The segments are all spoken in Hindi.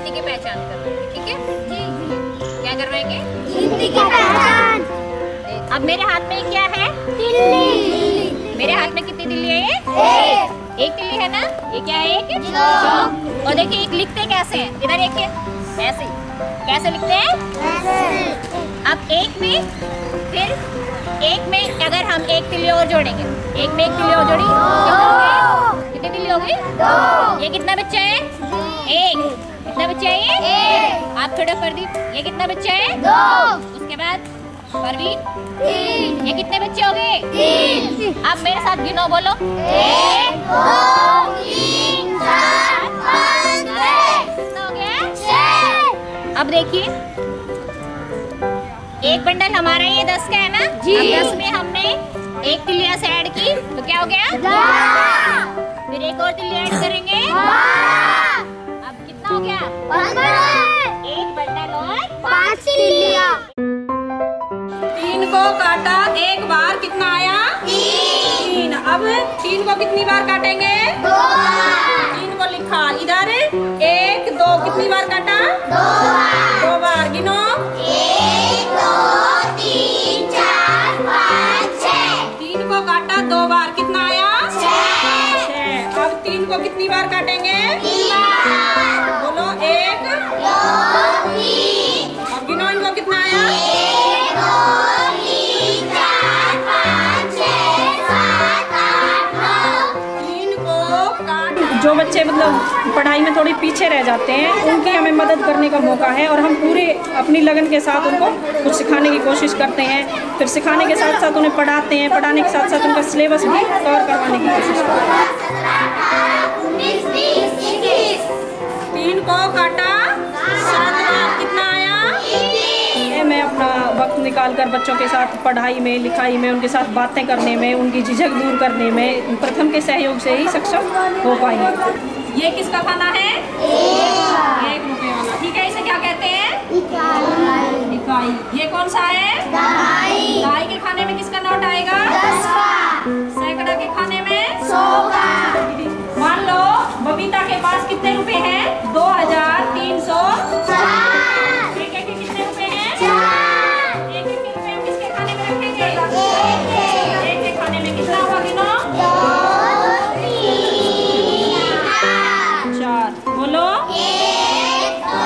गिनती की पहचान करवाएंगे, ठीक है? क्या करवाएंगे? गिनती की पहचान। अब मेरे हाथ में क्या है? तिल्ली। मेरे हाथ में कितनी तिल्ली है ये? एक तिल्ली है ना? ये क्या है? एक चौक। और देखिए एक लिखते कैसे हैं? इधर एक ऐसे कैसे लिखते हैं? अब एक में फिर एक में अगर हम एक तिल्ली और जोड़ेंगे, एक में एक तिल्ली और जोड़ी कितनी तिल्ली हो गई? 2। ये कितना बच्चा है? 1। कितना बच्चा है ये? 1। आप थोड़ा प्रदीप, ये कितना बच्चा है? 2। उसके बाद परवीन 3। ये कितने बच्चे हो गए? 3। आप मेरे साथ गिनो, बोलो। 1 2 3 4 5 6। कितना हो गया? 6। अब देखिए एक बंडल हमारा ये 10 का है ना जी। अब 10 में हमने एक तिल्लियां से ऐड की तो क्या हो गया? 12। फिर एक और तिल्ली ऐड करेंगे 12। अब कितना हो गया? 15। एक बंडल और 5 तिल्लियां। 3 को काटा एक बार, कितना आया? 3। अब 3 को कितनी बार काटेंगे? 2 बार। 3 को लिखा इधर 1 2, कितनी बार काटा? 2 बार। 2 बार गिनो। 1 2 3 4 5 6। 3 को काटा 2 बार, कितना आया? 6। अब 3 को कितनी बार काटेंगे? 3 बार। बोलो 1 2 3। अब गिनो इनको, कितना आया? 1 2 3 4 5 6 7 8 9। 3 को काट। जो बच्चे मतलब पढ़ाई में थोड़ी पीछे रह जाते हैं उनकी हमें मदद करने का मौका है और हम पूरे अपनी लगन के साथ उनको कुछ सिखाने की कोशिश करते हैं। फिर सिखाने के साथ साथ उन्हें पढ़ाते हैं, पढ़ाने के साथ साथ उनका सिलेबस भी कवर करवाने की कोशिश करते हैं। 3 को काटा 7 बार, कितना आया? मैं अपना वक्त निकाल कर बच्चों के साथ पढ़ाई में, लिखाई में, उनके साथ बातें करने में, उनकी झिझक दूर करने में प्रथम के सहयोग से ही सक्षम हो पाएंगे। ये किसका खाना है? 1 रुपए वाला, ठीक है। इसे क्या कहते हैं? इकाई। ये कौन सा है? दहाई। दहाई के खाने में किसका नोट आएगा? 10 का। सैकड़ा के खाने में 100 का। मान लो बबीता के पास कितने रुपए हैं? 2304। एक एक के कितने रुपए हैं? 4। एक एक के रुपए हम किसके खाने में रखेंगे? एक के खाने में कितना हुआ गिनो? 2 3 4। बोलो 1 2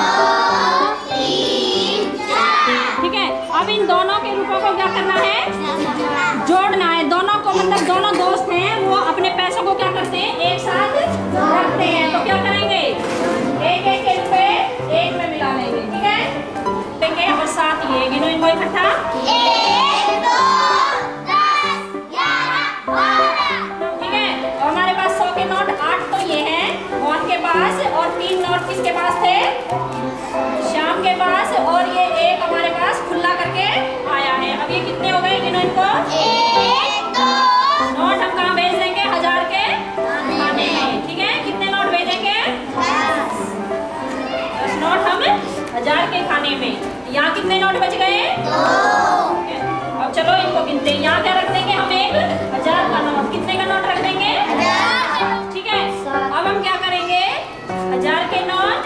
3 4। ठीक है। अब इन दोनों के रुपयों को क्या करना है? जोड़ना है। दोनों को मतलब दोनों दोस्त हैं वो अपने पैसों को क्या करते हैं? एक साथ रखते हैं। तो क्या करेंगे? एक एक के रुपए एक में मिला लेंगे, ठीक है। देंगे और साथ ये गिनो इनको इकट्ठा। 1 2 10 11 12। ठीक है। और हमारे पास 100 के नोट 8 तो ये हैं मोहन के पास, और 3 नोट किसके पास थे? श्याम के पास, और ये एक हमारे पास खुला करके आया है। अब ये कितने हो गए? गिनो इनको। 1 2। नोट हम कहाँ भेज देंगे? 1000 के खाने में, ठीक है। कितने नोट भेजेंगे? 10 नोट हम 1000 के खाने में। यहाँ कितने नोट बच गए? 2। अब चलो इनको गिनते हैं। यहाँ क्या रख देंगे हम? एक 1000 का नोट। कितने का नोट रख देंगे? 1000। ठीक है। अब हम क्या करेंगे? 1000 के नोट,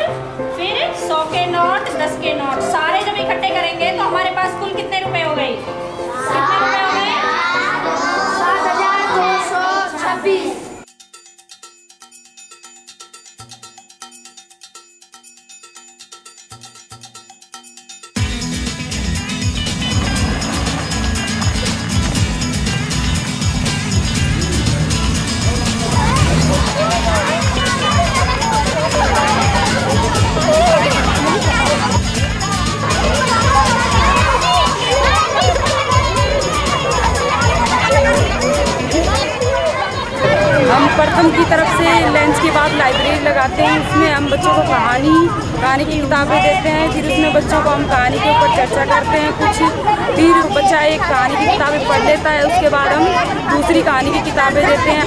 फिर 100 के नोट, 10 के नोट, सारे जब इकट्ठे करेंगे तो हमारे पास कुल कितने रुपए हो गए? कितने रुपए हो गए? 7226। हम प्रथम की तरफ से लंच के बाद लाइब्रेरी लगाते हैं। उसमें हम बच्चों को कहानी की किताबें देते हैं। फिर उसमें बच्चों को हम कहानी के ऊपर चर्चा करते हैं कुछ। फिर बच्चा एक कहानी की किताबें पढ़ लेता है, उसके बाद हम दूसरी कहानी की किताबें देते हैं।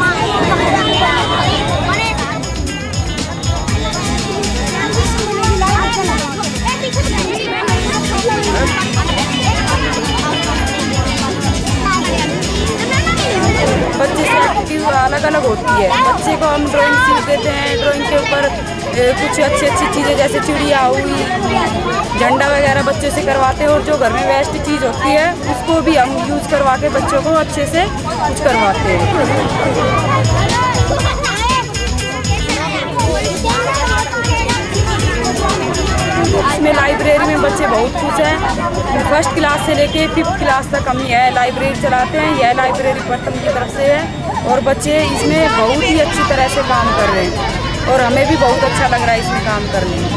बच्चे से एक्टिविटी अलग अलग होती है। बच्चे को हम ड्राइंग सीख देते हैं। ड्राइंग के ऊपर कुछ अच्छी अच्छी चीज़ें जैसे चिड़िया हुई, झंडा वगैरह बच्चों से करवाते हैं। और जो घर में वेस्ट चीज़ होती है उसको भी हम यूज़ करवा के बच्चों को अच्छे से कुछ करवाते हैं। इसमें लाइब्रेरी में बच्चे बहुत खुश हैं। फर्स्ट क्लास से लेके 5th क्लास तक हम यह लाइब्रेरी चलाते हैं। यह लाइब्रेरी प्रथम की तरफ से है और बच्चे इसमें बहुत ही अच्छी तरह से काम कर रहे हैं और हमें भी बहुत अच्छा लग रहा है इसमें काम करने में।